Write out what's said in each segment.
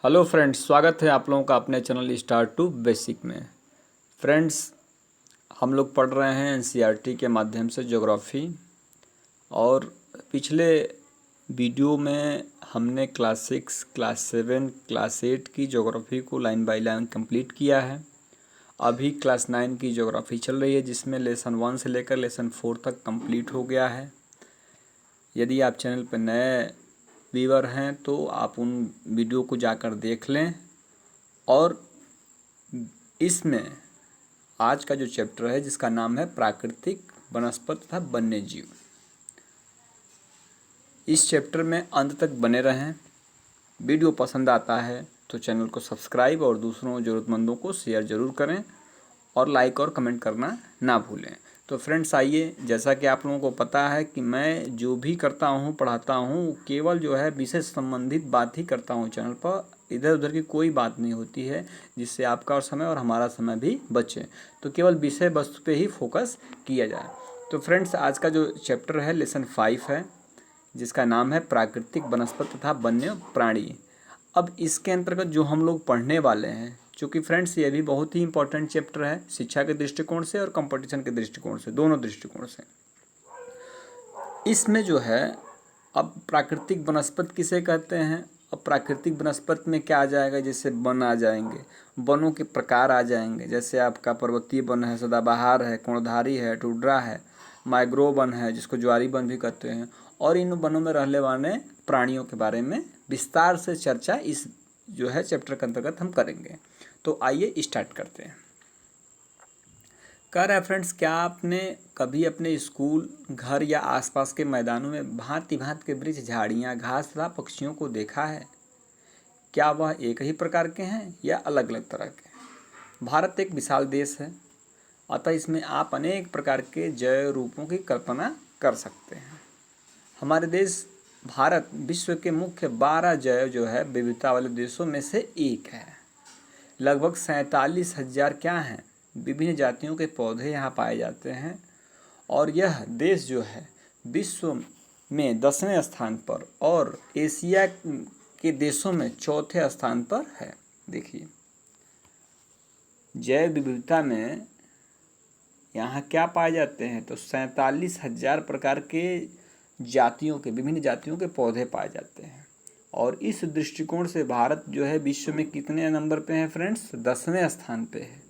Hello friends, स्वागत है आप लोगों का अपने चैनल स्टार टू बेसिक में। फ्रेंड्स, हम लोग पढ़ रहे हैं एनसीईआरटी के माध्यम से ज्योग्राफी। और पिछले वीडियो में हमने क्लास 6, क्लास 7, क्लास 8 की ज्योग्राफी को लाइन बाय लाइन कंप्लीट किया है। अभी क्लास 9 की ज्योग्राफी चल रही है, जिसमें लेसन 1 से लेकर लेसन 4 तक कंप्लीट हो गया है। यदि आप चैनल पर नए व्यूअर हैं तो आप उन वीडियो को जाकर देख लें। और इसमें आज का जो चैप्टर है, जिसका नाम है प्राकृतिक वनस्पति तथा वन्य जीव, इस चैप्टर में अंत तक बने रहें। वीडियो पसंद आता है तो चैनल को सब्सक्राइब और दूसरों ज़रूरतमंदों को शेयर ज़रूर करें और लाइक और कमेंट करना ना भूलें। तो फ्रेंड्स, आइए, जैसा कि आप लोगों को पता है कि मैं जो भी करता हूँ, पढ़ाता हूँ, केवल जो है विषय संबंधित बात ही करता हूँ चैनल पर। इधर उधर की कोई बात नहीं होती है, जिससे आपका और समय और हमारा समय भी बचे। तो केवल विषय वस्तु पे ही फोकस किया जाए। तो फ्रेंड्स, आज का जो चैप्टर है लेसन 5 है, जिसका नाम है प्राकृतिक वनस्पति तथा वन्य प्राणी। अब इसके अंतर्गत जो हम लोग पढ़ने वाले हैं, चूँकि फ्रेंड्स ये भी बहुत ही इंपॉर्टेंट चैप्टर है शिक्षा के दृष्टिकोण से और कंपटीशन के दृष्टिकोण से, दोनों दृष्टिकोण से। इसमें जो है, अब प्राकृतिक वनस्पति किसे कहते हैं, अब प्राकृतिक वनस्पति में क्या आ जाएगा, जैसे वन आ जाएंगे, वनों के प्रकार आ जाएंगे। जैसे आपका पर्वतीय वन है, सदाबहार है, कोणधारी है, टुड्रा है, मैंग्रोव वन है, जिसको ज्वारी वन भी कहते हैं। और इन वनों में रहने वाले प्राणियों के बारे में विस्तार से चर्चा इस जो है चैप्टर के अंतर्गत हम करेंगे। तो आइए स्टार्ट करते हैं। कह रहा है फ्रेंड्स, क्या आपने कभी अपने स्कूल, घर या आसपास के मैदानों में भांति भांति के वृक्ष, झाड़ियाँ, घास तथा पक्षियों को देखा है? क्या वह एक ही प्रकार के हैं या अलग अलग तरह के? भारत एक विशाल देश है, अतः इसमें आप अनेक प्रकार के जैव रूपों की कल्पना कर सकते हैं। हमारे देश भारत विश्व के मुख्य 12 जैव जो है विविधता वाले देशों में से एक है। लगभग 47,000 क्या हैं, विभिन्न जातियों के पौधे यहाँ पाए जाते हैं। और यह देश जो है विश्व में 10वें स्थान पर और एशिया के देशों में 4थे स्थान पर है। देखिए, जैव विविधता में यहाँ क्या पाए जाते हैं, तो 47,000 प्रकार के जातियों के, विभिन्न जातियों के पौधे पाए जाते हैं। और इस दृष्टिकोण से भारत जो है विश्व में कितने नंबर पे है फ्रेंड्स? 10वें स्थान पे है।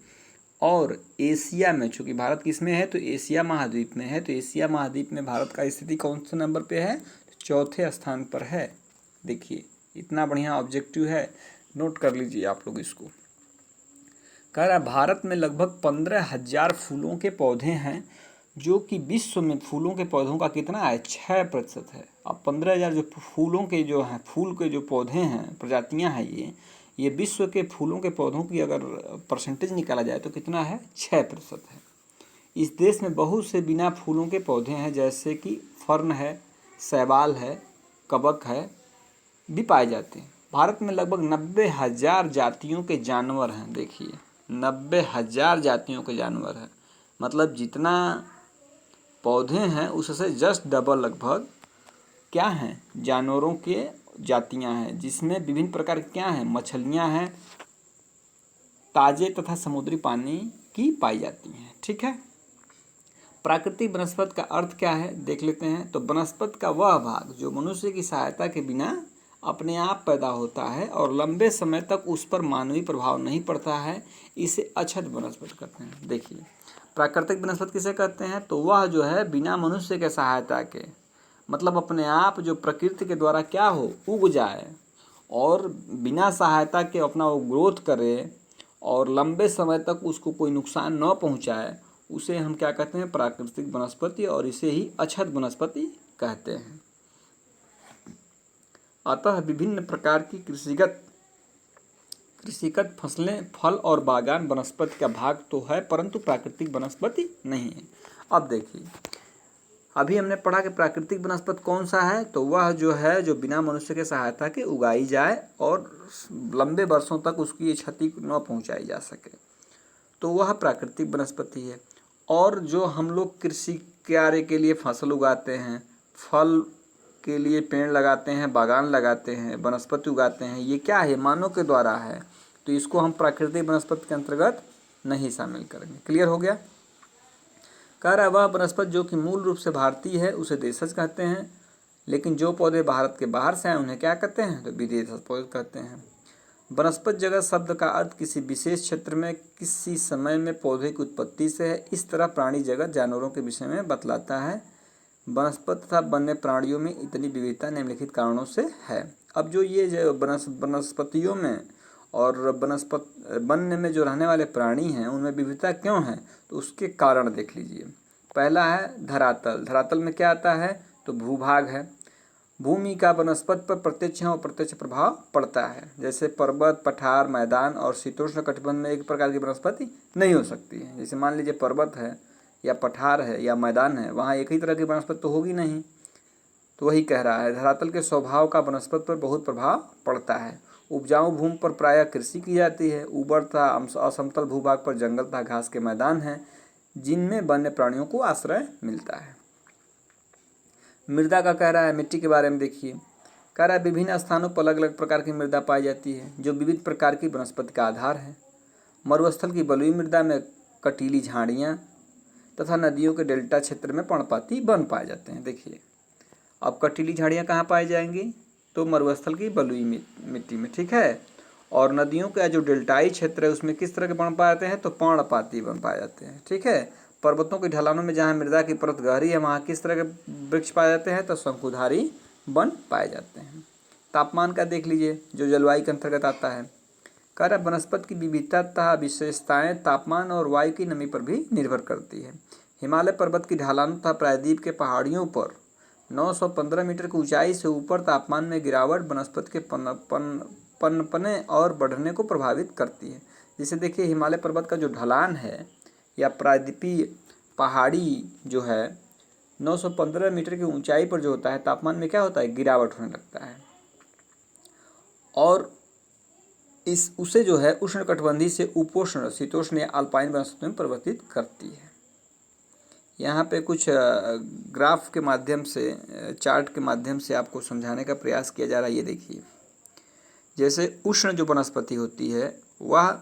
और एशिया में, चूँकि भारत किस में है, तो एशिया महाद्वीप में है, तो एशिया महाद्वीप में भारत का स्थिति कौन से नंबर पे है? 4थे स्थान पर है। देखिए, इतना बढ़िया ऑब्जेक्टिव है, नोट कर लीजिए आप लोग इसको। कह रहा है भारत में लगभग 15,000 फूलों के पौधे हैं, जो कि विश्व में फूलों के पौधों का कितना है? 6% है। अब 15,000 जो फूलों के जो हैं, फूल के जो पौधे हैं, प्रजातियां हैं, ये विश्व के फूलों के पौधों की अगर परसेंटेज निकाला जाए तो कितना है? 6% है। इस देश में बहुत से बिना फूलों के पौधे हैं, जैसे कि फर्न है, शैवाल है, कबक है, भी पाए जाते हैं। भारत में लगभग 90,000 जातियों के जानवर हैं। देखिए, 90,000 जातियों के जानवर हैं, मतलब जितना पौधे हैं उससे जस्ट डबल लगभग क्या हैं? जानवरों के जातियां हैं, जिसमें विभिन्न प्रकार के क्या हैं? मछलियां हैं, ताजे तथा समुद्री पानी की पाई जाती हैं। ठीक है। प्राकृतिक वनस्पति का अर्थ क्या है, देख लेते हैं। तो वनस्पति का वह भाग जो मनुष्य की सहायता के बिना अपने आप पैदा होता है और लंबे समय तक उस पर मानवीय प्रभाव नहीं पड़ता है, इसे अछत वनस्पति कहते हैं। देखिए, प्राकृतिक वनस्पति किसे कहते हैं? तो वह जो है बिना मनुष्य के सहायता के, मतलब अपने आप जो प्रकृति के द्वारा क्या हो, उग जाए और बिना सहायता के अपना वो ग्रोथ करे और लंबे समय तक उसको कोई नुकसान न पहुंचाए, उसे हम क्या कहते हैं? प्राकृतिक वनस्पति, और इसे ही अछत वनस्पति कहते हैं। अतः विभिन्न प्रकार की कृषिगत फसलें, फल और बागान वनस्पति का भाग तो है, परंतु प्राकृतिक वनस्पति नहीं है। अब देखिए, अभी हमने पढ़ा कि प्राकृतिक वनस्पति कौन सा है, तो वह जो है जो बिना मनुष्य के सहायता के उगाई जाए और लंबे वर्षों तक उसकी क्षति न पहुंचाई जा सके, तो वह प्राकृतिक वनस्पति है। और जो हम लोग कृषि कार्य के लिए फसल उगाते हैं, फल के लिए पेड़ लगाते हैं, बागान लगाते हैं, वनस्पति उगाते हैं, ये क्या है? मानव के द्वारा है, तो इसको हम प्राकृतिक वनस्पति के अंतर्गत नहीं शामिल करेंगे। क्लियर हो गया? कह रहा है वह वनस्पति जो कि मूल रूप से भारतीय है उसे देशज कहते हैं, लेकिन जो पौधे भारत के बाहर से आए उन्हें क्या कहते हैं? तो विदेशज पौधे कहते हैं। वनस्पति जगत शब्द का अर्थ किसी विशेष क्षेत्र में किसी समय में पौधे की उत्पत्ति से है। इस तरह प्राणी जगत जानवरों के विषय में बतलाता है। वनस्पति तथा वन्य प्राणियों में इतनी विविधता निम्नलिखित कारणों से है। अब जो ये जो वनस्पतियों में और वन्य में जो रहने वाले प्राणी हैं उनमें विविधता क्यों है, तो उसके कारण देख लीजिए। पहला है धरातल। धरातल में क्या आता है? तो भूभाग है। भूमि का वनस्पति पर प्रत्यक्ष और अप्रत्यक्ष प्रभाव पड़ता है। जैसे पर्वत, पठार, मैदान और शीतोष्ण कटिबंध में एक प्रकार की वनस्पति नहीं हो सकती है। जैसे मान लीजिए पर्वत है या पठार है या मैदान है, वहाँ एक ही तरह की वनस्पति तो होगी नहीं। तो वही कह रहा है, धरातल के स्वभाव का वनस्पति पर बहुत प्रभाव पड़ता है। उपजाऊ भूमि पर प्रायः कृषि की जाती है। उबड़ तथा असमतल भूभाग पर जंगल तथा घास के मैदान हैं जिनमें वन्य प्राणियों को आश्रय मिलता है। मृदा का कह रहा है, मिट्टी के बारे में देखिए। कह रहा है विभिन्न स्थानों पर अलग अलग प्रकार की मृदा पाई जाती है जो विविध प्रकार की वनस्पति का आधार है। मरुस्थल की बलुई मृदा में कटीली झाड़ियाँ तथा नदियों के डेल्टा क्षेत्र में पर्णपाती वन पाए जाते हैं। देखिए अब कटीली झाड़ियाँ कहाँ पाई जाएंगी? तो मरुस्थल की बलुई मिट्टी में, ठीक है। और नदियों का जो डेल्टाई क्षेत्र है उसमें किस तरह के वन पाए जाते हैं? तो पर्णपाती वन पाए जाते हैं, ठीक है। पर्वतों की ढलानों में जहाँ मृदा की परत गहरी है वहाँ किस तरह के वृक्ष पाए जाते हैं? तो शंकुधारी वन पाए जाते हैं। तापमान का देख लीजिए, जो जलवायु के अंतर्गत आता है। कह रहा वनस्पति की विविधता तथा विशेषताएं तापमान और वायु की नमी पर भी निर्भर करती है। हिमालय पर्वत की ढलानों तथा प्रायद्वीप के पहाड़ियों पर 915 मीटर की ऊंचाई से ऊपर तापमान में गिरावट वनस्पति के पनपने और बढ़ने को प्रभावित करती है। जैसे देखिए हिमालय पर्वत का जो ढलान है या प्रायद्वीपीय पहाड़ी जो है 915 मीटर की ऊंचाई पर जो होता है तापमान में क्या होता है? गिरावट होने लगता है। और उसे जो है उष्णकटिबंधीय से उपोष्ण, शीतोष्ण या अल्पाइन वनस्पति में परिवर्तित करती है। यहाँ पे कुछ ग्राफ के माध्यम से, चार्ट के माध्यम से आपको समझाने का प्रयास किया जा रहा है। ये देखिए, जैसे उष्ण जो वनस्पति होती है वह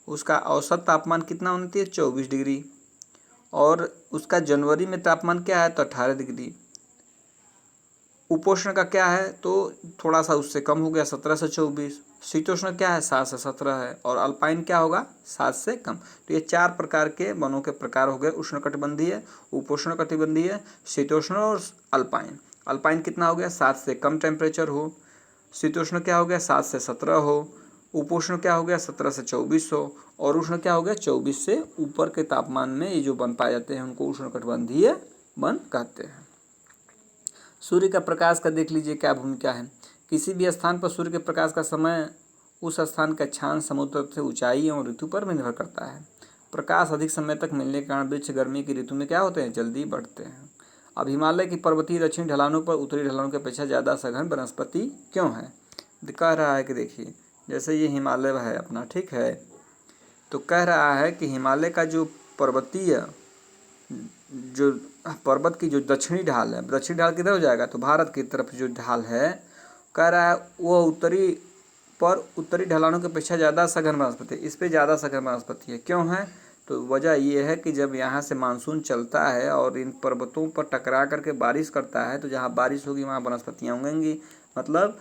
उसका औसत तापमान कितना होती है? 24 डिग्री। और उसका जनवरी में तापमान क्या है? तो 18 डिग्री। उपोष्ण का क्या है? तो थोड़ा सा उससे कम हो गया, 17 से 24। शीतोष्ण क्या है? 7 से 17 है। और अल्पाइन क्या होगा? 7 से कम। तो ये 4 प्रकार के वनों के प्रकार हो गए, उष्णकटिबंधीय, उपोष्णकटिबंधीय, शीतोष्ण और अल्पाइन। अल्पाइन कितना हो गया? 7 से कम टेम्परेचर हो। शीतोष्ण क्या हो गया? 7 से 17 हो। उपोष्ण क्या हो गया? 17 से 24 हो। और उष्ण क्या हो गया? 24 से ऊपर के तापमान में ये जो वन पाए जाते हैं उनको उष्णकटिबंधीय वन कहते हैं। सूर्य का प्रकाश का देख लीजिए क्या भूमिका है। किसी भी स्थान पर सूर्य के प्रकाश का समय उस स्थान का अक्षांश, समुद्र से ऊंचाई और ऋतु पर निर्भर करता है। प्रकाश अधिक समय तक मिलने के कारण वृक्ष गर्मी की ऋतु में क्या होते हैं? जल्दी बढ़ते हैं। अब हिमालय की पर्वतीय दक्षिणी ढलानों पर उत्तरी ढलानों की अपेक्षा ज़्यादा सघन वनस्पति क्यों है? कह रहा है कि देखिए जैसे ये हिमालय है अपना, ठीक है, तो कह रहा है कि हिमालय का जो पर्वतीय जो पर्वत की जो दक्षिणी ढाल है, दक्षिणी ढाल किधर हो जाएगा? तो भारत की तरफ जो ढाल है, कह रहा है वो उत्तरी ढलानों की अपेक्षा ज़्यादा सघन वनस्पति, इस पर ज़्यादा सघन वनस्पति है। क्यों है? तो वजह ये है कि जब यहाँ से मानसून चलता है और इन पर्वतों पर टकरा करके बारिश करता है तो जहाँ बारिश होगी वहाँ वनस्पतियाँ उगेंगी। मतलब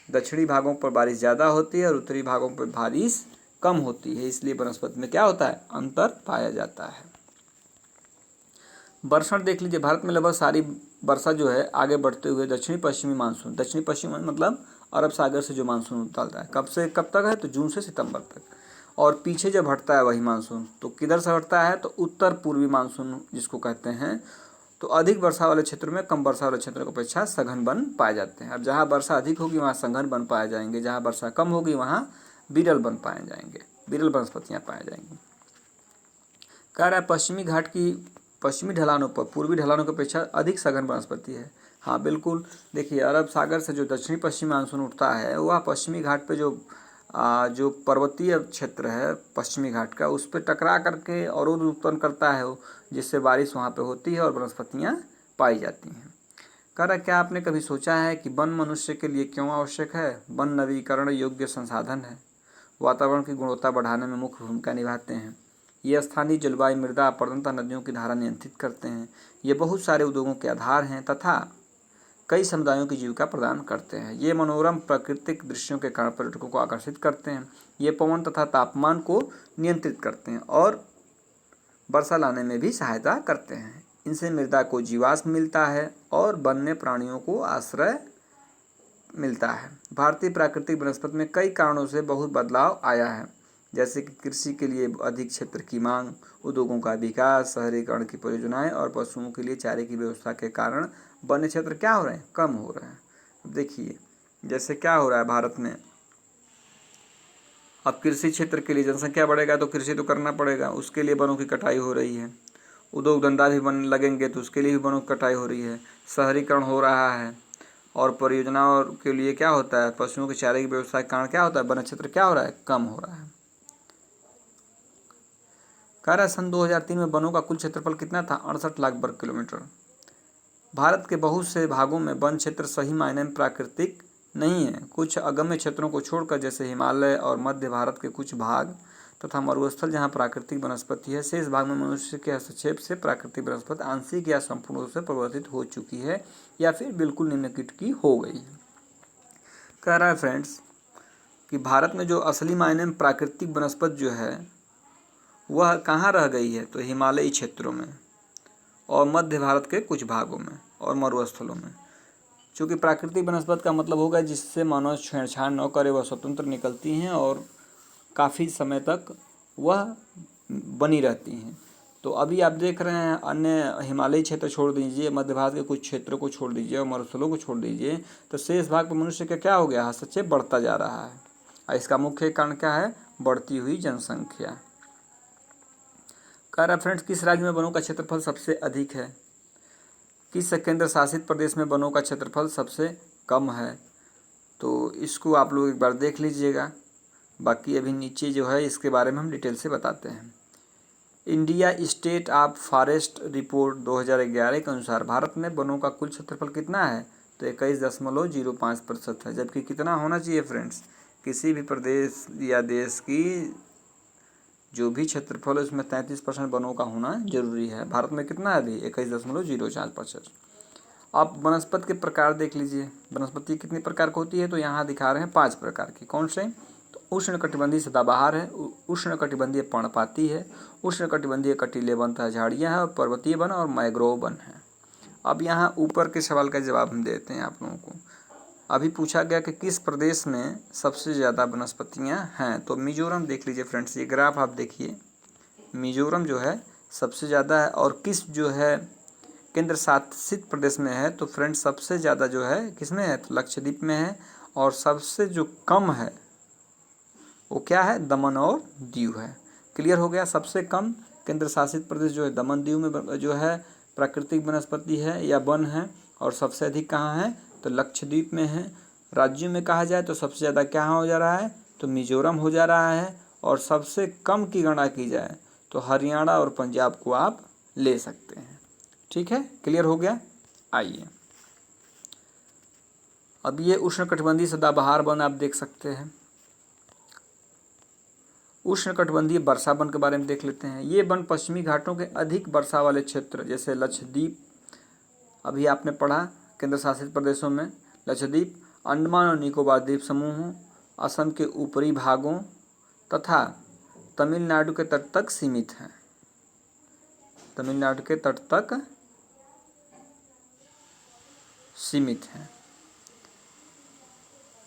दक्षिणी भागों पर बारिश ज़्यादा होती है और उत्तरी भागों पर बारिश कम होती है, इसलिए वनस्पति में क्या होता है? अंतर पाया जाता है। वर्षण देख लीजिए, भारत में लगभग सारी वर्षा जो है आगे बढ़ते हुए दक्षिणी पश्चिमी मानसून, दक्षिणी पश्चिमी मतलब अरब सागर से जो मानसून उतरता है, कब से कब तक है? तो जून से सितंबर तक। और पीछे जब हटता है वही मानसून तो किधर से हटता है? तो उत्तर पूर्वी मानसून जिसको कहते हैं। तो अधिक वर्षा वाले क्षेत्रों में कम वर्षा वाले क्षेत्रों की अपेक्षा सघन वन पाए जाते हैं। अब जहाँ वर्षा अधिक होगी वहाँ सघन वन पाए जाएंगे, जहाँ वर्षा कम होगी वहाँ विरल वन पाए जाएंगे, विरल वनस्पतियाँ पाए जाएंगी। कह रहा है पश्चिमी घाट की पश्चिमी ढलानों पर पूर्वी ढलानों की अपेक्षा अधिक सघन वनस्पति है। हाँ बिल्कुल, देखिए अरब सागर से जो दक्षिणी पश्चिमी मानसून उठता है वह पश्चिमी घाट पे जो पर्वतीय क्षेत्र है पश्चिमी घाट का, उस पर टकरा करके अवरोध उत्पन्न करता है वो, जिससे बारिश वहाँ पे होती है और वनस्पतियाँ पाई जाती हैं। कह रहा क्या आपने कभी सोचा है कि वन मनुष्य के लिए क्यों आवश्यक है? वन नवीकरण योग्य संसाधन है, वातावरण की गुणवत्ता बढ़ाने में मुख्य भूमिका निभाते हैं। ये स्थानीय जलवायु, मृदा अपरदन तथा नदियों की धारा नियंत्रित करते हैं। ये बहुत सारे उद्योगों के आधार हैं तथा कई समुदायों की जीविका प्रदान करते हैं। ये मनोरम प्राकृतिक दृश्यों के कारण पर्यटकों को आकर्षित करते हैं। ये पवन तथा तापमान को नियंत्रित करते हैं और वर्षा लाने में भी सहायता करते हैं। इनसे मृदा को जीवाश्म मिलता है और वन्य प्राणियों को आश्रय मिलता है। भारतीय प्राकृतिक वनस्पति में कई कारणों से बहुत बदलाव आया है, जैसे कि कृषि के लिए अधिक क्षेत्र की मांग, उद्योगों का विकास, शहरीकरण की परियोजनाएं और पशुओं के लिए चारे की व्यवस्था के कारण वन्य क्षेत्र क्या हो रहे हैं? कम हो रहे हैं। अब देखिए जैसे क्या हो रहा है भारत में, अब कृषि क्षेत्र के लिए जनसंख्या बढ़ेगा तो कृषि तो करना पड़ेगा, उसके लिए वनों की कटाई हो रही है। उद्योग धंधा भी बन लगेंगे तो उसके लिए भी वनों की कटाई हो रही है। शहरीकरण हो रहा है और परियोजनाओं के लिए क्या होता है, पशुओं के चारे की व्यवस्था के कारण क्या होता है, वन क्षेत्र क्या हो रहा है? कम हो रहा है। कह रहा है सन 2003 में वनों का कुल क्षेत्रफल कितना था? 68 लाख वर्ग किलोमीटर। भारत के बहुत से भागों में वन क्षेत्र सही मायने में प्राकृतिक नहीं है। कुछ अगम्य क्षेत्रों को छोड़कर, जैसे हिमालय और मध्य भारत के कुछ भाग तथा मरुस्थल जहाँ प्राकृतिक वनस्पति है, शेष भाग में मनुष्य के हस्तक्षेप से प्राकृतिक वनस्पति आंशिक या संपूर्ण रूप से परिवर्तित हो चुकी है या फिर बिल्कुल निम्नलिखित की हो गई है। कह रहा है फ्रेंड्स कि भारत में जो असली मायने में प्राकृतिक वनस्पति जो है वह कहाँ रह गई है? तो हिमालयी क्षेत्रों में और मध्य भारत के कुछ भागों में और मरुस्थलों में। चूँकि प्राकृतिक वनस्पति का मतलब होगा जिससे मानव छेड़छाड़ न करे, वह स्वतंत्र निकलती हैं और काफ़ी समय तक वह बनी रहती हैं। तो अभी आप देख रहे हैं अन्य हिमालयी क्षेत्र छोड़ दीजिए, मध्य भारत के कुछ क्षेत्रों को छोड़ दीजिए और मरुस्थलों को छोड़ दीजिए, तो शेष भाग पर मनुष्य का क्या हो गया? हस्तक्षेप बढ़ता जा रहा है। और इसका मुख्य कारण क्या है? बढ़ती हुई जनसंख्या। कह रहा फ्रेंड्स किस राज्य में वनों का क्षेत्रफल सबसे अधिक है? किस केंद्र शासित प्रदेश में वनों का क्षेत्रफल सबसे कम है? तो इसको आप लोग एक बार देख लीजिएगा, बाकी अभी नीचे जो है इसके बारे में हम डिटेल से बताते हैं। India state of forest report 2011 के अनुसार भारत में वनों का कुल क्षेत्रफल कितना है? तो 21.05% है। जबकि कितना होना चाहिए फ्रेंड्स? किसी भी प्रदेश या देश की जो भी क्षेत्रफल है उसमें 33% वनों का होना जरूरी है। भारत में कितना है अभी? 21.04%। आप वनस्पति के प्रकार देख लीजिए। वनस्पति कितनी प्रकार की होती है? तो यहाँ दिखा रहे हैं 5 प्रकार की। कौन से? तो उष्णकटिबंधीय सदाबहार है, उष्णकटिबंधीय पर्णपाती है, उष्णकटिबंधीय कटीले वन तथा झाड़ियाँ हैं, और पर्वतीय वन और मैंग्रोव वन है। अब यहाँ ऊपर के सवाल का जवाब हम देते हैं आप लोगों को। अभी पूछा गया कि किस प्रदेश में सबसे ज़्यादा वनस्पतियाँ हैं? तो मिजोरम देख लीजिए फ्रेंड्स, ये ग्राफ आप देखिए, मिजोरम जो है सबसे ज़्यादा है। और किस जो है केंद्र शासित प्रदेश में है? तो फ्रेंड्स सबसे ज़्यादा जो है किसमें है? तो लक्षद्वीप में है। और सबसे जो कम है वो क्या है? दमन और दीव है। क्लियर हो गया? सबसे कम केंद्र शासित प्रदेश जो है दमन दीव में जो है प्राकृतिक वनस्पति है या वन है। और सबसे अधिक कहाँ है? तो लक्षद्वीप में है। राज्यों में कहा जाए तो सबसे ज़्यादा क्या हो जा रहा है? तो मिजोरम हो जा रहा है। और सबसे कम की गणना की जाए तो हरियाणा और पंजाब को आप ले सकते हैं। ठीक है, क्लियर हो गया? आइए अब ये उष्णकटिबंधीय सदाबहार वन आप देख सकते हैं। उष्णकटिबंधीय वर्षा वन के बारे में देख लेते हैं। ये वन पश्चिमी घाटों के अधिक वर्षा वाले क्षेत्र जैसे लक्षद्वीप, अभी आपने पढ़ा केंद्र शासित प्रदेशों में लक्षद्वीप, अंडमान और निकोबार द्वीप समूहों, असम के ऊपरी भागों तथा तमिलनाडु के तट तक सीमित हैं। तमिलनाडु के तट तक सीमित हैं।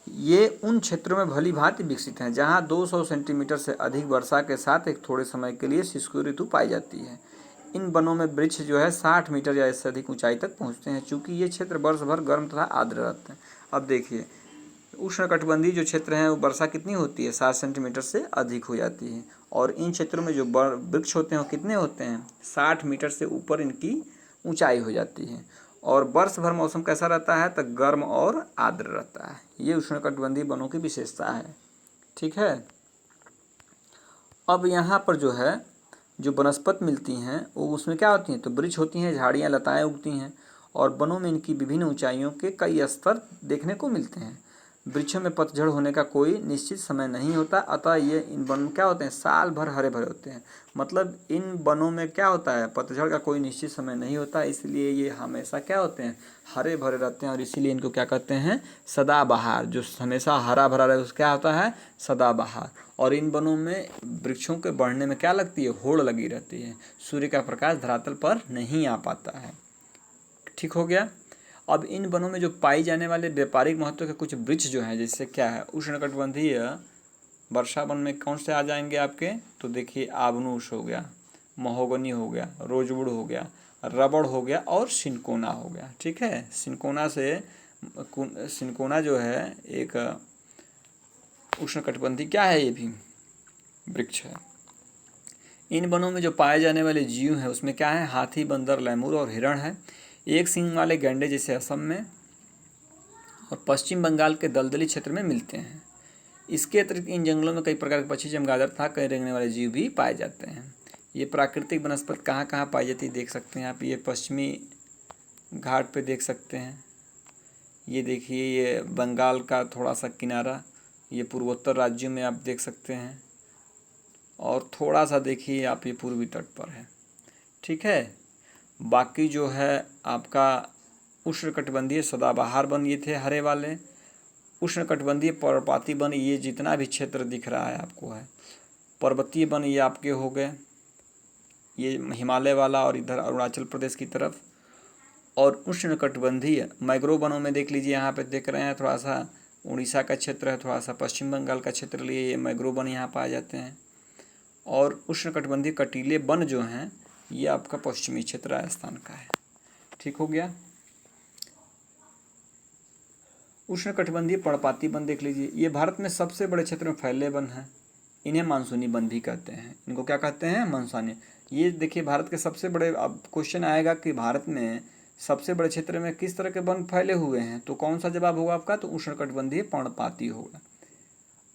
ये उन क्षेत्रों में भली भांति विकसित हैं जहां 200 सेंटीमीटर से अधिक वर्षा के साथ एक थोड़े समय के लिए शुष्क ऋतु पाई जाती है। इन वनों में वृक्ष जो है 60 मीटर या इससे अधिक ऊंचाई तक पहुंचते हैं, चूँकि ये क्षेत्र वर्ष भर गर्म तथा आर्द्र रहते हैं। अब देखिए उष्णकटिबंधीय जो क्षेत्र हैं वो वर्षा कितनी होती है? 60 सेंटीमीटर से अधिक हो जाती है। और इन क्षेत्रों में जो वृक्ष होते हैं वो कितने होते हैं? 60 मीटर से ऊपर इनकी ऊंचाई हो जाती है। और वर्ष भर मौसम कैसा रहता है? तो गर्म और आर्द्र रहता है। ये उष्णकटिबंधीय वनों की विशेषता है। ठीक है, अब यहाँ पर जो है जो वनस्पति मिलती हैं वो उसमें क्या होती हैं? तो वृक्ष होती हैं, झाड़ियाँ, लताएँ उगती हैं। और वनों में इनकी विभिन्न ऊंचाइयों के कई स्तर देखने को मिलते हैं। वृक्षों में पतझड़ होने का कोई निश्चित समय नहीं होता, अतः ये इन वनों में क्या होते हैं, साल भर हरे भरे होते हैं। मतलब इन वनों में क्या होता है, पतझड़ का कोई निश्चित समय नहीं होता, इसलिए ये हमेशा क्या होते हैं, हरे भरे रहते हैं। और इसीलिए इनको क्या कहते हैं, सदाबहार। जो हमेशा हरा भरा रहे उसको क्या होता है, सदाबहार। और इन वनों में वृक्षों के बढ़ने में क्या लगती है, होड़ लगी रहती है। सूर्य का प्रकाश धरातल पर नहीं आ पाता है। ठीक हो गया। अब इन वनों में जो पाई जाने वाले व्यापारिक महत्व के कुछ वृक्ष जो हैं, जैसे क्या है, उष्णकटिबंधीय वर्षा वन में कौन से आ जाएंगे आपके, तो देखिए आबनूस हो गया, महोगनी हो गया, रोजवुड हो गया, रबड़ हो गया और सिनकोना हो गया। ठीक है, सिनकोना जो है एक उष्णकटिबंधीय क्या है, ये भी वृक्ष है। इन वनों में जो पाए जाने वाले जीव हैं उसमें क्या है, हाथी, बंदर, लैमूर और हिरण है। एक सींग वाले गैंडे जैसे असम में और पश्चिम बंगाल के दलदली क्षेत्र में मिलते हैं। इसके अतिरिक्त इन जंगलों में कई प्रकार के पक्षी, चमगादड़ तथा कई रेंगने वाले जीव भी पाए जाते हैं। ये प्राकृतिक वनस्पति कहाँ कहाँ पाई जाती है देख सकते हैं आप। ये पश्चिमी घाट पे देख सकते हैं, ये देखिए ये बंगाल का थोड़ा सा किनारा, ये पूर्वोत्तर राज्यों में आप देख सकते हैं, और थोड़ा सा देखिए आप ये पूर्वी तट पर है। ठीक है, बाकी जो है आपका उष्णकटिबंधीय सदाबहार वन ये थे हरे वाले। उष्णकटिबंधीय पर्णपाती वन ये जितना भी क्षेत्र दिख रहा है आपको है। पर्वतीय वन ये आपके हो गए, ये हिमालय वाला और इधर अरुणाचल प्रदेश की तरफ। और उष्णकटिबंधीय मैग्रोव वनों में देख लीजिए, यहाँ पे देख रहे हैं थोड़ा सा उड़ीसा का क्षेत्र है, थोड़ा सा पश्चिम बंगाल का क्षेत्र लिए ये मैग्रोव वन यहाँ पाए जाते हैं। और उष्णकटिबंधीय कटीले वन जो हैं ये आपका पश्चिमी क्षेत्र राजस्थान का है। ठीक हो गया। उष्णकटिबंधीय पर्णपाती वन देख लीजिए, ये भारत में सबसे बड़े क्षेत्र में फैले वन हैं। इन्हें मानसूनी वन भी कहते हैं। इनको क्या कहते हैं, मानसूनी। ये देखिए भारत के सबसे बड़े, अब क्वेश्चन आएगा कि भारत में सबसे बड़े क्षेत्र में किस तरह के वन फैले हुए हैं, तो कौन सा जवाब होगा आपका, तो उष्णकटिबंधीय पर्णपाती होगा।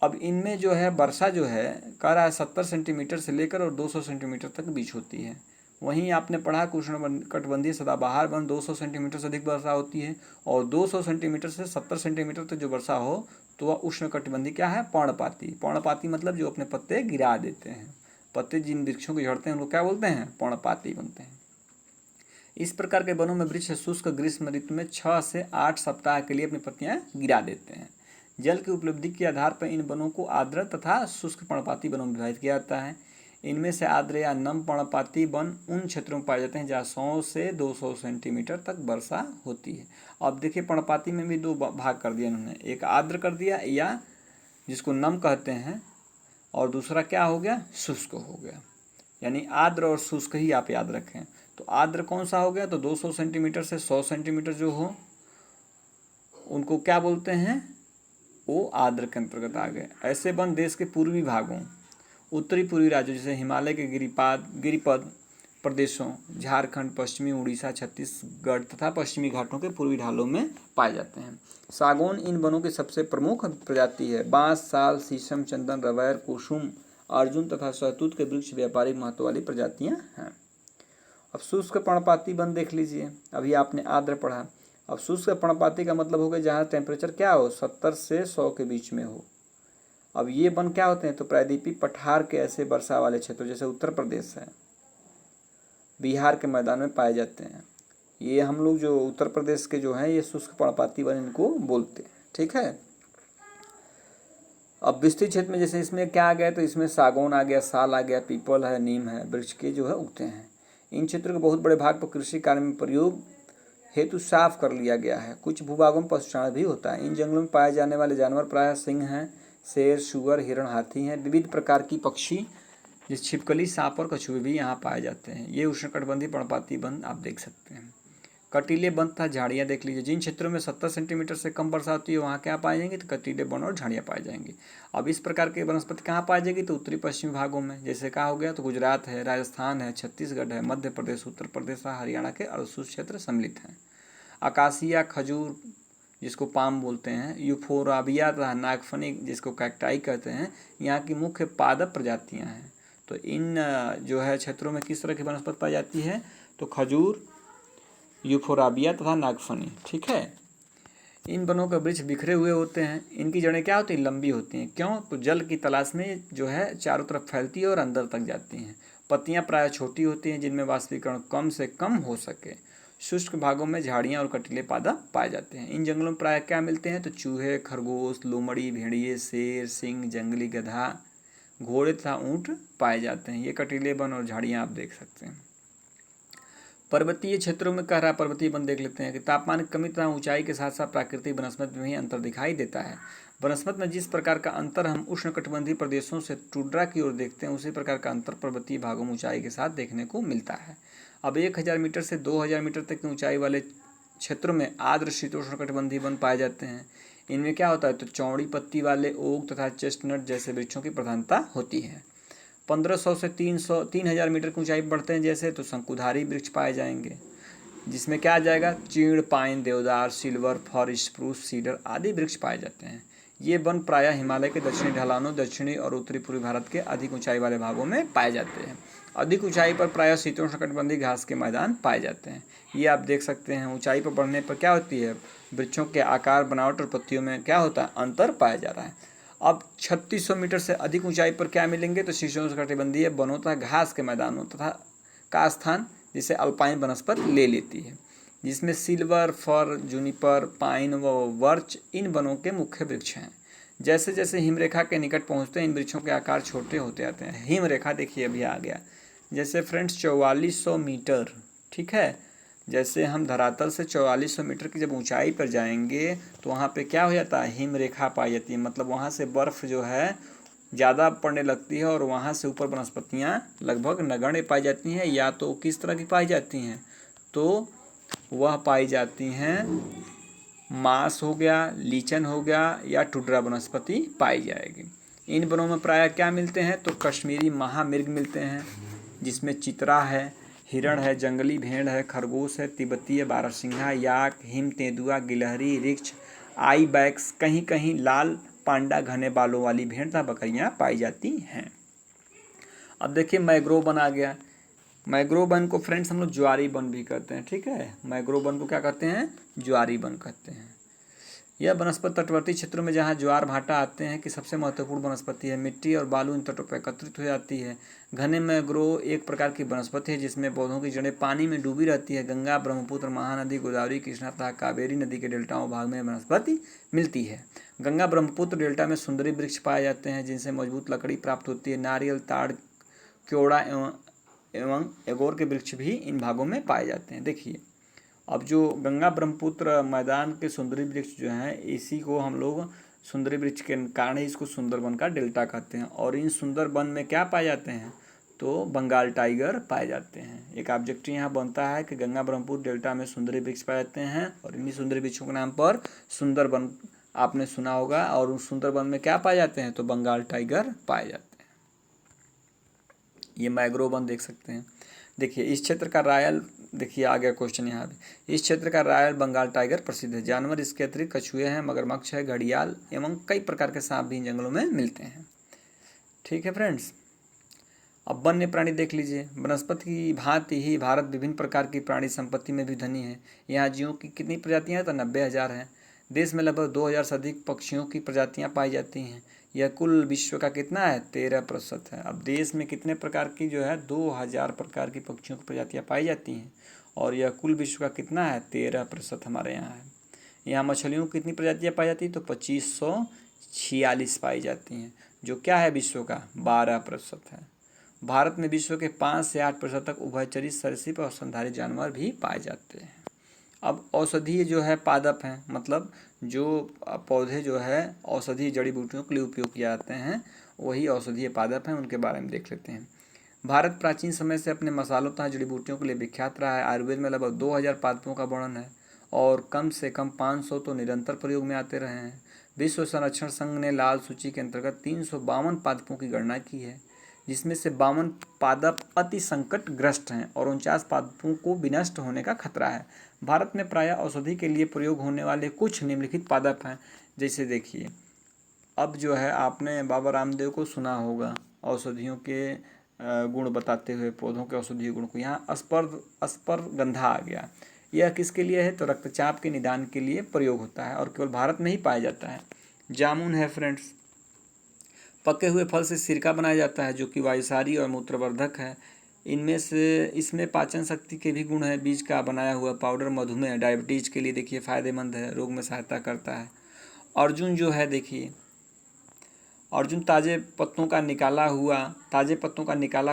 अब इनमें जो है वर्षा जो है कह रहा है 70 सेंटीमीटर से लेकर और 200 सेंटीमीटर तक बीच होती है। वहीं आपने पढ़ा कि उष्णकटिबंधीय सदाबहार वन 200 सेंटीमीटर से अधिक वर्षा होती है, और 200 सेंटीमीटर से 70 सेंटीमीटर तक जो वर्षा हो तो वह उष्णकटिबंधीय क्या है, पर्णपाती। पर्णपाती मतलब जो अपने पत्ते गिरा देते हैं। पत्ते जिन वृक्षों के झड़ते हैं उनको क्या बोलते हैं, पर्णपाती बनते हैं। इस प्रकार के वनों में वृक्ष शुष्क ग्रीष्म ऋतु में 6 से 8 सप्ताह के लिए अपनी पत्तियां गिरा देते हैं। जल की उपलब्धि के आधार पर इन वनों को आर्द्र तथा शुष्क पर्णपाती वनों में विभाजित किया जाता है। इनमें से आर्द्र या नम पर्णपाती वन उन क्षेत्रों में पाए जाते हैं जहाँ 100 से 200 सेंटीमीटर तक वर्षा होती है। अब देखिए पर्णपाती में भी दो भाग कर दिया इन्होंने, एक आर्द्र कर दिया या जिसको नम कहते हैं, और दूसरा क्या हो गया, शुष्क हो गया। यानी आर्द्र और शुष्क ही आप याद रखें। तो आर्द्र कौन सा हो गया, तो 200 सेंटीमीटर से 100 सेंटीमीटर जो हो उनको क्या बोलते हैं, वो आर्द्र के अंतर्गत आ गए। ऐसे वन देश के पूर्वी भागों, उत्तरी पूर्वी राज्यों जैसे हिमालय के गिरिपद प्रदेशों, झारखंड, पश्चिमी उड़ीसा, छत्तीसगढ़ तथा पश्चिमी घाटों के पूर्वी ढालों में पाए जाते हैं। सागौन इन वनों की सबसे प्रमुख प्रजाति है। बांस, साल, शीशम, चंदन, रबैर, कुसुम, अर्जुन तथा शहतूत के वृक्ष व्यापारिक महत्व वाली प्रजातियां हैं। अब शुष्क पर्णपाती वन देख लीजिए, अभी आपने आर्द्र पढ़ा। अब शुष्क पर्णपाती का मतलब हो गया जहाँ टेम्परेचर क्या हो, 70 से 100 के बीच में हो। अब ये वन क्या होते हैं, तो प्रायद्वीपीय पठार के ऐसे वर्षा वाले क्षेत्रों जैसे उत्तर प्रदेश है, बिहार के मैदान में पाए जाते हैं। ये हम लोग जो उत्तर प्रदेश के जो हैं ये शुष्क पर्णपाती वन इनको बोलते हैं। ठीक है। अब विस्तृत क्षेत्र में जैसे इसमें क्या आ गया, तो इसमें सागौन आ गया, साल आ गया, पीपल है, नीम है, वृक्ष के जो है उगते हैं। इन क्षेत्रों के बहुत बड़े भाग पर कृषि कार्य में प्रयोग हेतु साफ कर लिया गया है। कुछ भूभागों में पशुचारण भी होता है। इन जंगलों में पाए जाने वाले जानवर प्रायः सिंह हैं, शेर, शुगर, हिरण, हाथी हैं। विविध प्रकार की पक्षी जैसे छिपकली, सांप और कछुए भी यहाँ पाए जाते हैं। ये उष्णकटिबंधीय पर्णपाती वन आप देख सकते हैं। कटीले वन तथा झाड़ियाँ देख लीजिए। जिन क्षेत्रों में 70 सेंटीमीटर से कम वर्षा होती है वहाँ क्या पाए जाएंगे, तो कटीले वन और झाड़ियाँ पाए जाएंगे। अब इस प्रकार के वनस्पति कहाँ पाई जाएगी, तो उत्तरी पश्चिमी भागों में, जैसे कहा हो गया, तो गुजरात है, राजस्थान है, छत्तीसगढ़ है, मध्य प्रदेश, उत्तर प्रदेश और हरियाणा के अड़शुस क्षेत्र सम्मिलित हैं। अकासिया, खजूर जिसको पाम बोलते हैं, यूफोराबिया तथा नागफनी जिसको कैक्टाई कहते हैं, यहाँ की मुख्य पादप प्रजातियाँ हैं। तो इन जो है क्षेत्रों में किस तरह की वनस्पति पाई जाती है, तो खजूर, यूफोराबिया तथा नागफनी। ठीक है, इन वनों के वृक्ष बिखरे हुए होते हैं। इनकी जड़ें क्या होती हैं, लंबी होती हैं। क्यों, तो जल की तलाश में जो है चारों तरफ फैलती है और अंदर तक जाती हैं। पत्तियां प्रायः छोटी होती हैं जिनमें वाष्पीकरण कम से कम हो सके। शुष्क भागों में झाड़ियां और कटीले पादप पाए जाते हैं। इन जंगलों में प्रायः क्या मिलते हैं, तो चूहे, खरगोश, लोमड़ी, भेड़िए, शेर, सिंह, जंगली गधा, घोड़े तथा ऊँट पाए जाते हैं। ये कटीले वन और झाड़ियाँ आप देख सकते हैं। पर्वतीय क्षेत्रों में कह रहा पर्वतीय वन देख लेते हैं कि तापमान की कमी तथा ऊंचाई के साथ साथ प्राकृतिक वनस्पति में भी अंतर दिखाई देता है। वनस्पति में जिस प्रकार का अंतर हम उष्णकटिबंधीय प्रदेशों से टुंड्रा की ओर देखते हैं, उसी प्रकार का अंतर पर्वतीय भागों में ऊंचाई के साथ देखने को मिलता है। अब 1000 मीटर से 2000 मीटर तक की ऊंचाई वाले क्षेत्रों में आर्द्र शीतोष्णकटिबंधीय वन पाए जाते हैं। इनमें क्या होता है, तो चौड़ी पत्ती वाले ओक तथा चेस्टनट जैसे वृक्षों की प्रधानता होती है। 1500 से 3000 मीटर की ऊंचाई बढ़ते हैं जैसे, तो शंकुधारी वृक्ष पाए जाएंगे, जिसमें क्या आ जाएगा, चीड़, पाइन, देवदार, सिल्वर, फर, स्प्रूस, सीडर आदि वृक्ष पाए जाते हैं। ये वन प्रायः हिमालय के दक्षिणी ढलानों, दक्षिणी और उत्तरी पूर्वी भारत के अधिक ऊंचाई वाले भागों में पाए जाते हैं। अधिक ऊंचाई पर प्रायः शीतोष्णकटिबंधीय घास के मैदान पाए जाते हैं। ये आप देख सकते हैं। ऊंचाई पर बढ़ने पर क्या होती है, वृक्षों के आकार, बनावट और पत्तियों में क्या होता है, अंतर पाया जा रहा है। अब 3600 मीटर से अधिक ऊंचाई पर क्या मिलेंगे, तो शीतोष्णकटिबंधीय वनों तथा घास के मैदानों तथा का स्थान जिसे अल्पाइन वनस्पति ले लेती है, जिसमें सिल्वर, फर, जूनिपर, पाइन व वर्च इन वनों के मुख्य वृक्ष हैं। जैसे जैसे हिमरेखा के निकट पहुंचते हैं इन वृक्षों के आकार छोटे होते आते हैं। हिमरेखा देखिए अभी आ गया, जैसे फ्रेंड्स 4400 मीटर, ठीक है, जैसे हम धरातल से 4400 मीटर की जब ऊंचाई पर जाएंगे तो वहाँ पे क्या हो जाता है, हिमरेखा पाई जाती है। मतलब वहाँ से बर्फ़ जो है ज़्यादा पड़ने लगती है और वहाँ से ऊपर वनस्पतियाँ लगभग नगण्य पाई जाती हैं। या तो किस तरह की पाई जाती हैं, तो वह पाई जाती हैं, मांस हो गया, लीचन हो गया या टुंड्रा वनस्पति पाई जाएगी। इन वनों में प्रायः क्या मिलते हैं, तो कश्मीरी महामृग मिलते हैं, जिसमें चितरा है, हिरण है, जंगली भेड़ है, खरगोश है, तिब्बतीय बारहसिंघा, याक, हिम तेंदुआ, गिलहरी, रिक्ष, आई बैक्स, कहीं कहीं लाल पांडा घने बालों वाली भेड़ तथा बकरियां पाई जाती हैं। अब देखिए मैग्रोव वन आ गया। मैग्रोव वन को फ्रेंड्स हम लोग ज्वारी वन भी कहते हैं। ठीक है, मैग्रोव वन को क्या कहते हैं, ज्वारी वन कहते हैं। यह वनस्पति तटवर्ती क्षेत्रों में जहाँ ज्वार भाटा आते हैं कि सबसे महत्वपूर्ण वनस्पति है। मिट्टी और बालू इन तटों पर एकत्रित हो जाती है। घने मैग्रोव एक प्रकार की वनस्पति है जिसमें पौधों की जड़ें पानी में डूबी रहती है। गंगा, ब्रह्मपुत्र, महानदी, गोदावरी, कृष्णा तथा कावेरी नदी के डेल्टाओं भाग में वनस्पति मिलती है। गंगा ब्रह्मपुत्र डेल्टा में सुंदरी वृक्ष पाए जाते हैं जिनसे मजबूत लकड़ी प्राप्त होती है। नारियल, ताड़, क्योड़ा एवं एगोर के वृक्ष भी इन भागों में पाए जाते हैं। देखिए, अब जो गंगा ब्रह्मपुत्र मैदान के सुंदरी वृक्ष जो हैं, इसी को हम लोग सुंदरी वृक्ष के कारण ही इसको सुंदरबन का डेल्टा कहते हैं। और इन सुंदरबन में क्या पाए जाते हैं, तो बंगाल टाइगर पाए जाते हैं। एक ऑब्जेक्टिव यहाँ बनता है कि गंगा ब्रह्मपुत्र डेल्टा में सुंदरी वृक्ष पाए जाते हैं और इन्हीं सुंदरी वृक्षों के नाम पर सुंदरबन आपने सुना होगा। और उस सुंदरबन में क्या पाए जाते हैं, तो बंगाल टाइगर पाए जाते हैं। ये मैग्रोव वन देख सकते हैं। देखिए, इस क्षेत्र का रॉयल, देखिए आ गया क्वेश्चन यहाँ पे, इस क्षेत्र का रॉयल बंगाल टाइगर प्रसिद्ध है। जानवर इसके अतिरिक्त कछुए हैं, मगरमच्छ है, घड़ियाल एवं कई प्रकार के सांप भी इन जंगलों में मिलते हैं। ठीक है फ्रेंड्स, अब वन्य प्राणी देख लीजिए। वनस्पति की भांति ही भारत विभिन्न प्रकार की प्राणी संपत्ति में भी धनी है। यहाँ जीवों की कितनी प्रजातियाँ हैं, तो 90,000 हैं। देश में लगभग 2000 से अधिक पक्षियों की प्रजातियाँ पाई जाती हैं। यह कुल विश्व का कितना है, 13% है। अब देश में कितने प्रकार की जो है, 2000 प्रकार की पक्षियों की प्रजातियाँ पाई जाती हैं और यह कुल विश्व का कितना है, 13% हमारे यहाँ है। यहाँ मछलियों की कितनी प्रजातियाँ पाई जाती हैं, तो 2546 पाई जाती हैं, जो क्या है, विश्व का 12% है। भारत में विश्व के 5 से 8% तक उभयचरी, सरीसृप और स्तनधारी जानवर भी पाए जाते हैं। अब औषधीय जो है पादप हैं, मतलब जो पौधे जो है औषधीय जड़ी बूटियों के लिए उपयोग किए जाते हैं, वही औषधीय पादप हैं। उनके बारे में देख लेते हैं। भारत प्राचीन समय से अपने मसालों तथा जड़ी बूटियों के लिए विख्यात रहा है। आयुर्वेद में लगभग 2000 पादपों का वर्णन है और कम से कम 500 तो निरंतर प्रयोग में आते रहे हैं। विश्व संरक्षण संघ ने लाल सूची के अंतर्गत 352 पादपों की गणना की है, जिसमें से 52 पादप अति संकटग्रस्त हैं और 49 पादपों को विनष्ट होने का खतरा है। भारत में प्रायः औषधि के लिए प्रयोग होने वाले कुछ निम्नलिखित पादप हैं। जैसे देखिए, अब जो है आपने बाबा रामदेव को सुना होगा औषधियों के गुण बताते हुए, पौधों के औषधीय गुण को। यहाँ अस्पर्गंधा आ गया। यह किसके लिए है? तो रक्तचाप के निदान के लिए प्रयोग होता है और केवल भारत में ही पाया जाता है। जामुन है फ्रेंड्स, पके हुए फल से सिरका बनाया जाता है जो कि वायुसारी और मूत्रवर्धक है। इसमें पाचन शक्ति के भी गुण है। बीज का बनाया हुआ पाउडर मधुमेह डायबिटीज के लिए देखिए फ़ायदेमंद है, रोग में सहायता करता है। अर्जुन जो है देखिए, अर्जुन ताज़े पत्तों का निकाला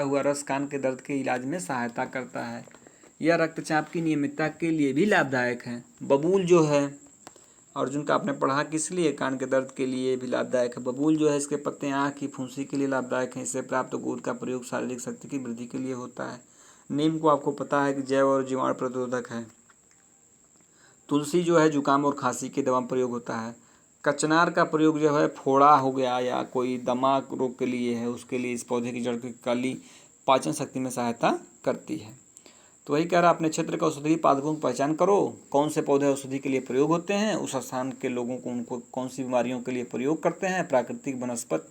हुआ रस कान के दर्द के इलाज में सहायता करता है। यह रक्तचाप की नियमितता के लिए भी लाभदायक है। बबूल जो है अर्जुन का आपने पढ़ा किस लिए? कान के दर्द के लिए भी लाभदायक है। बबूल जो है इसके पत्ते आँख की फुंसी के लिए लाभदायक हैं। इससे प्राप्त दूध का प्रयोग शारीरिक शक्ति की वृद्धि के लिए होता है। नीम को आपको पता है कि जैव और जीवाणु प्रतिरोधक है। तुलसी जो है जुकाम और खांसी की दवा में प्रयोग होता है। कचनार का प्रयोग जो है फोड़ा हो गया या कोई दमा रोग के लिए है, उसके लिए इस पौधे की जड़ की कली पाचन शक्ति में सहायता करती है। तो वही कह रहा, अपने क्षेत्र के औषधीय पादपों की पहचान करो, कौन से पौधे औषधि के लिए प्रयोग होते हैं, उस स्थान के लोगों को उनको कौन सी बीमारियों के लिए प्रयोग करते हैं। प्राकृतिक वनस्पत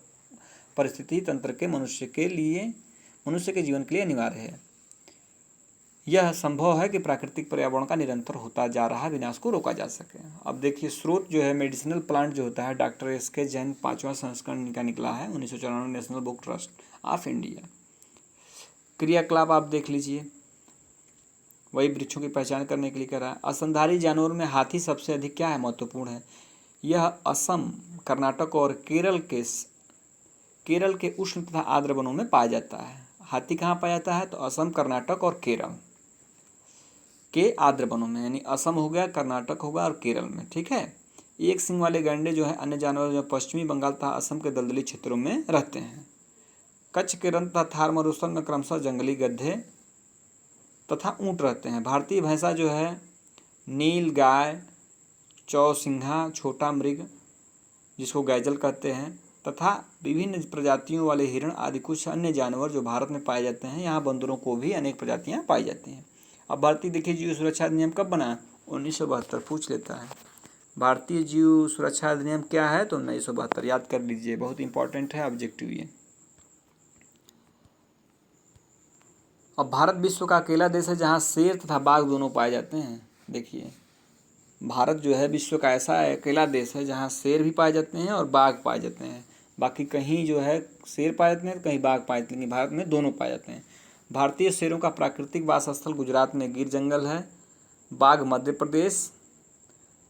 परिस्थिति तंत्र के मनुष्य के जीवन के लिए अनिवार्य है। यह संभव है कि प्राकृतिक पर्यावरण का निरंतर होता जा रहा विनाश को रोका जा सके। अब देखिए स्रोत जो है मेडिसिनल प्लांट जो होता है, डॉक्टर एस.के. जैन 5वां संस्करण का निकला है 1994 national book trust of India. क्रियाकलाप आप देख लीजिए, वही वृक्षों की पहचान करने के लिए कह रहा है। स्तनधारी जानवरों में हाथी सबसे अधिक क्या है? महत्वपूर्ण है। यह असम, कर्नाटक और केरल के उष्ण तथा आर्द्र वनों में पाया जाता है। हाथी कहाँ पाया जाता है? तो असम, कर्नाटक और केरल के आर्द्र वनों में, यानी असम हो गया, कर्नाटक होगा और केरल में। ठीक है। एक सींग वाले गैंडे जो है अन्य जानवर जो पश्चिमी बंगाल तथा असम के दलदली क्षेत्रों में रहते हैं। कच्छ के रण तथा थार मरुस्थल में क्रमशः जंगली गधे तथा ऊँट रहते हैं। भारतीय भैंसा जो है नील गाय, चौसिंघा छोटा मृग जिसको गैजल कहते हैं, तथा विभिन्न प्रजातियों वाले हिरण आदि कुछ अन्य जानवर जो भारत में पाए जाते हैं। यहाँ बंदरों को भी अनेक प्रजातियाँ पाई जाती हैं। अब भारतीय देखिए जीव सुरक्षा अधिनियम कब बना? 1972। पूछ लेता है भारतीय जीव सुरक्षा अधिनियम क्या है? तो 1972 याद कर लीजिए, बहुत इंपॉर्टेंट है, ऑब्जेक्टिव ये। अब भारत विश्व का अकेला देश है जहाँ शेर तथा बाघ दोनों पाए जाते हैं। देखिए भारत जो है विश्व का ऐसा अकेला देश है जहाँ शेर भी पाए जाते हैं और बाघ पाए जाते हैं। बाकी कहीं जो है शेर पाए जाते हैं तो कहीं बाघ पाए जाते हैं, लेकिन भारत में दोनों पाए जाते हैं। भारतीय शेरों का प्राकृतिक वास स्थल गुजरात में गिर जंगल है। बाघ मध्य प्रदेश,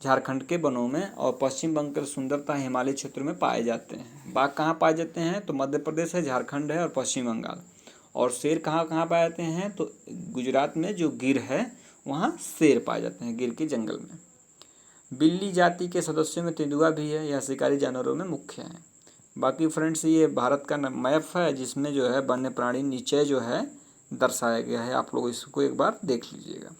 झारखंड के वनों में और पश्चिम बंगाल के सुंदरता हिमालय क्षेत्रों में पाए जाते हैं। बाघ कहाँ पाए जाते हैं? तो मध्य प्रदेश है, झारखंड है और पश्चिम बंगाल। और शेर कहाँ कहाँ पाए जाते हैं? तो गुजरात में जो गिर है वहाँ शेर पाए जाते हैं, गिर के जंगल में। बिल्ली जाति के सदस्यों में तेंदुआ भी है, यह शिकारी जानवरों में मुख्य है। बाकी फ्रेंड्स ये भारत का मैप है जिसमें जो है वन्य प्राणी नीचे जो है दर्शाया गया है, आप लोग इसको एक बार देख लीजिएगा।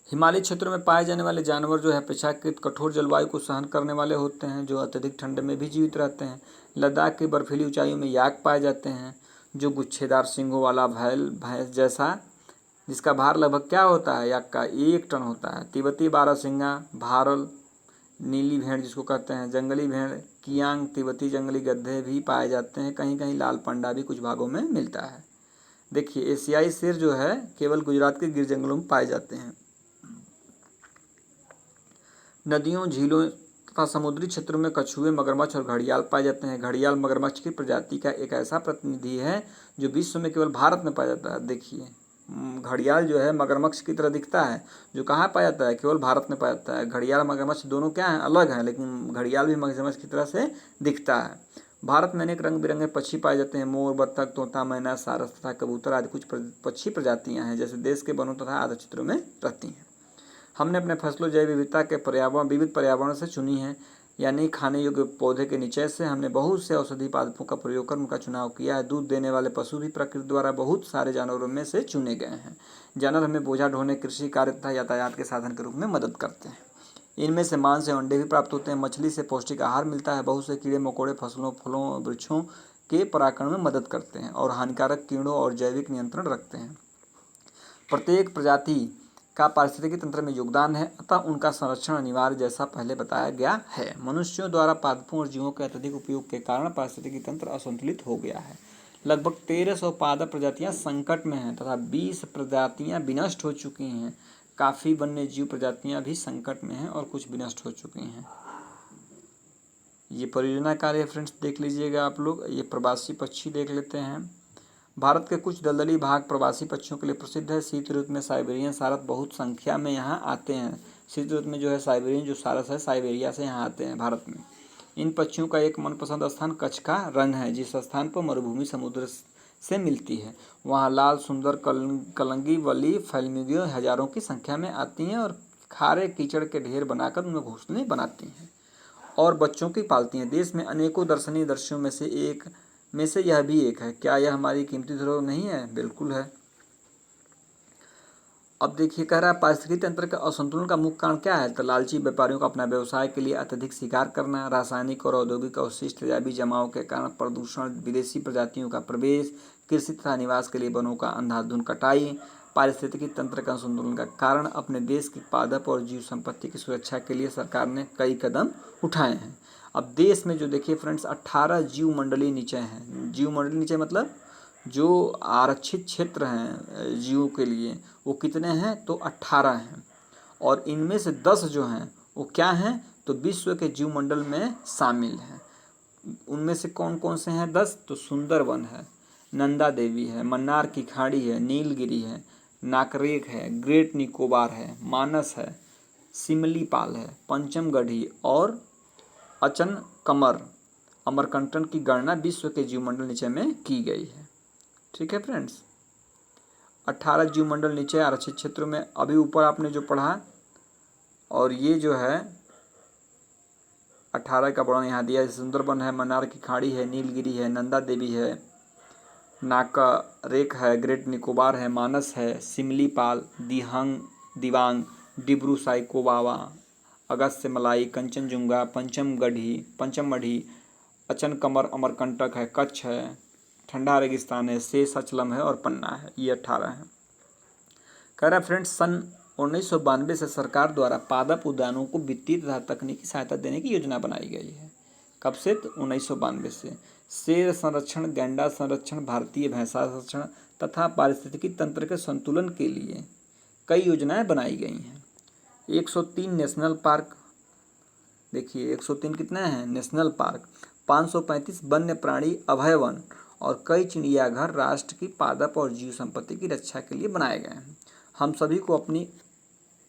हिमालय क्षेत्रों में पाए जाने वाले जानवर जो है अपेक्षाकृत कठोर जलवायु को सहन करने वाले होते हैं, जो अत्यधिक ठंड में भी जीवित रहते हैं। लद्दाख की बर्फीली ऊंचाइयों में याक पाए जाते हैं, जो गुच्छेदार सींगों वाला भैंस जैसा, जिसका भार लगभग क्या होता है? याक का 1 टन होता है। तिब्बती बारहसिंगा, भारल, नीली भेड़ जिसको कहते हैं, जंगली भेड़, कियांग, तिब्बती जंगली गधे भी पाए जाते हैं। कहीं कहीं लाल पंडा भी कुछ भागों में मिलता है। देखिए एशियाई शेर जो है केवल गुजरात के गिर जंगलों में पाए जाते हैं। नदियों, झीलों तथा समुद्री क्षेत्रों में कछुए, मगरमच्छ और घड़ियाल पाए जाते हैं। घड़ियाल मगरमच्छ की प्रजाति का एक ऐसा प्रतिनिधि है जो विश्व में केवल भारत में पाया जाता है। देखिए घड़ियाल जो है मगरमच्छ की तरह दिखता है, जो कहाँ पाया जाता है? केवल भारत में पाया जाता है। घड़ियाल मगरमच्छ दोनों क्या हैं? अलग हैं, लेकिन घड़ियाल भी मगरमच्छ की तरह से दिखता है। भारत में अनेक रंग बिरंगे पक्षी पाए जाते हैं। मोर, बत्तख, तोता, मैना, सारस तथा कबूतर आदि कुछ पक्षी प्रजातियाँ हैं जैसे देश के वनों तथा आर्द्र क्षेत्रों में रहती हैं। हमने अपने फसलों जैव विविधता के विविध पर्यावरण से चुनी है, यानी खाने योग्य पौधे के निचय से हमने बहुत से औषधीय पादपों का प्रयोग कर उनका चुनाव किया है। दूध देने वाले पशु भी प्रकृति द्वारा बहुत सारे जानवरों में से चुने गए हैं। जानवर हमें बोझा ढोने, कृषि कार्य तथा यातायात के साधन के रूप में मदद करते हैं। इनमें से मांस और अंडे भी प्राप्त होते हैं। मछली से पौष्टिक आहार मिलता है। बहुत से कीड़े मकोड़े फसलों, फलों और वृक्षों के परागण में मदद करते हैं और हानिकारक कीड़ों और जैविक नियंत्रण रखते हैं। प्रत्येक प्रजाति का पारिस्थितिकी तंत्र में योगदान है, अतः उनका संरक्षण अनिवार्य जैसा पहले बताया गया है। मनुष्यों द्वारा पादपों और जीवों के अत्यधिक उपयोग के कारण पारिस्थितिकी तंत्र असंतुलित हो गया है। लगभग 1300 पादप प्रजातियां संकट में हैं तथा 20 प्रजातियां विनष्ट हो चुकी हैं। काफ़ी वन्य जीव प्रजातियां भी संकट में हैं और कुछ विनष्ट हो चुकी हैं। ये परियोजना कार्य फ्रेंड्स देख लीजिएगा आप लोग। ये प्रवासी पक्षी देख लेते हैं। भारत के कुछ दलदली भाग प्रवासी पक्षियों के लिए प्रसिद्ध है। शीत ऋतु में साइबेरियन सारस बहुत संख्या में यहाँ आते हैं। शीत ऋतु में जो है साइबेरियन जो सारस है साइबेरिया से यहाँ आते हैं भारत में। इन पक्षियों का एक मनपसंद स्थान कच्छ का रण है, जिस स्थान पर मरुभूमि समुद्र से मिलती है। वहाँ लाल सुंदर कलंगी वली फ्लेमिंगो हजारों की संख्या में आती हैं और खारे कीचड़ के ढेर बनाकर उनमें घोंसले बनाती हैं और बच्चों की पालती हैं। देश में अनेकों दर्शनीय दृश्यों में से यह भी एक है। क्या यह हमारी कीमती धरोहर नहीं है? बिल्कुल है। अब देखिए, कह रहा है पारिस्थितिकी तंत्र के असंतुलन का मुख्य कारण क्या है? तो लालची व्यापारियों को अपना व्यवसाय के लिए अत्यधिक शिकार करना, रासायनिक और औद्योगिक अवशिष्ट तेजाबी जमाव के कारण प्रदूषण, विदेशी प्रजातियों का प्रवेश, कृषि तथा निवास के लिए वनों का अंधाधुंध कटाई। पारिस्थितिकी तंत्र का असंतुलन का कारण अपने देश की पादप और जीव संपत्ति की सुरक्षा के लिए सरकार ने कई कदम उठाए हैं। अब देश में जो देखिए फ्रेंड्स 18 जीव मंडलीय निचय हैं। जीव मंडलीय निचय मतलब जो आरक्षित क्षेत्र हैं जीवों के लिए, वो कितने हैं? तो 18 हैं। और इनमें से 10 जो हैं वो क्या हैं? तो विश्व के जीव मंडल में शामिल हैं। उनमें से कौन कौन से हैं? 10। तो सुंदरवन है, नंदा देवी है, मन्नार की खाड़ी है, नीलगिरी है, नाकरेक है, ग्रेट निकोबार है, मानस है, सिमलीपाल है, पंचमगढ़ी और अचनकमर अमरकंटक की गणना विश्व के जीवमंडल निचय में की गई है। ठीक है फ्रेंड्स, 18 जीवमंडल निचय आरक्षित क्षेत्रों में अभी ऊपर आपने जो पढ़ा, और ये जो है 18 का वर्णन यहाँ दिया है। सुंदरबन है, मन्नार की खाड़ी है, नीलगिरी है, नंदा देवी है, नाकरेक है, ग्रेट निकोबार है, मानस है, सिमलीपाल, दिवांग, डिब्रू साइकोवावा, अगस्त्य मलाई, कंचनजुंगा, पंचमढ़ी, अचनकमर अमरकंटक है, कच्छ है, ठंडा रेगिस्तान है, शेषाचलम है और पन्ना है। ये 18 है। कह रहा है फ्रेंड्स, सन 1992 से सरकार द्वारा पादप उद्यानों को वित्तीय तथा तकनीकी सहायता देने की योजना बनाई गई है। कब से? तो 1992 से। शेर संरक्षण, गैंडा संरक्षण, भारतीय भैंसा संरक्षण तथा पारिस्थितिकी तंत्र के संतुलन के लिए कई योजनाएं बनाई गई हैं। 103 नेशनल पार्क, देखिए 103 कितने हैं नेशनल पार्क, 535 वन्य प्राणी अभय वन और कई चिड़ियाघर राष्ट्र की पादप और जीव संपत्ति की रक्षा के लिए बनाए गए हैं। हम सभी को अपनी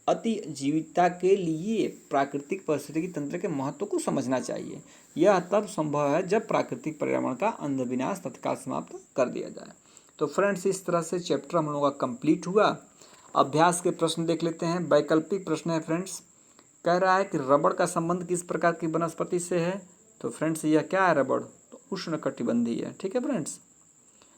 अतिजीविता के लिए प्राकृतिक पारिस्थितिकी तंत्र के महत्व को समझना चाहिए। यह तब संभव है जब प्राकृतिक पर्यावरण का अंधविनाश तत्काल समाप्त कर दिया जाए। तो फ्रेंड्स, इस तरह से चैप्टर हम लोगों का कंप्लीट हुआ। अभ्यास के प्रश्न देख लेते हैं। वैकल्पिक प्रश्न है फ्रेंड्स, कह रहा है कि रबड़ का संबंध किस प्रकार की वनस्पति से है? तो फ्रेंड्स, यह क्या है? रबड़ तो उष्णकटिबंधीय है। ठीक है फ्रेंड्स।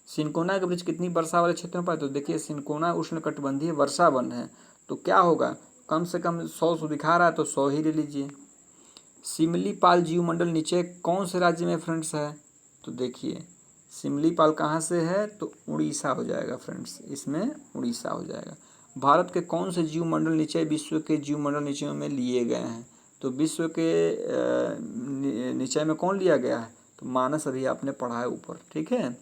सिनकोना के वृक्ष कितनी वर्षा वाले क्षेत्र में पाए? तो देखिए सिनकोना उष्णकटिबंधीय वर्षा वन है, तो क्या होगा? कम से कम 100 दिखा रहा है तो 100 ही ले लीजिए। सिमलीपाल जीवमंडल नीचे कौन से राज्य में फ्रेंड्स है? तो देखिए सिमलीपाल कहाँ से है? तो उड़ीसा हो जाएगा फ्रेंड्स, इसमें उड़ीसा हो जाएगा। भारत के कौन से जीवमंडल निचय विश्व के जीवमंडल निचयों में लिए गए हैं? तो विश्व के निचय में कौन लिया गया है? तो मानस, अभी आपने पढ़ा है ऊपर। ठीक है,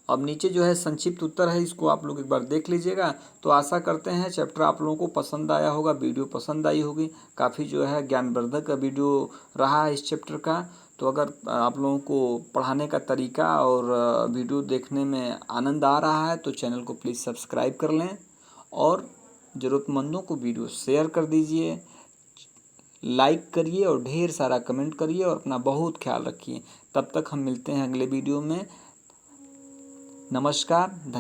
अब नीचे जो है संक्षिप्त उत्तर है, इसको आप लोग एक बार देख लीजिएगा। तो आशा करते हैं चैप्टर आप लोगों को पसंद आया होगा, वीडियो पसंद आई होगी। काफ़ी जो है ज्ञानवर्धक का वीडियो रहा है इस चैप्टर का। तो अगर आप लोगों को पढ़ाने का तरीका और वीडियो देखने में आनंद आ रहा है तो चैनल को प्लीज़ सब्सक्राइब कर लें और ज़रूरतमंदों को वीडियो शेयर कर दीजिए, लाइक करिए और ढेर सारा कमेंट करिए और अपना बहुत ख्याल रखिए। तब तक हम मिलते हैं अगले वीडियो में। नमस्कार, धन्यवाद।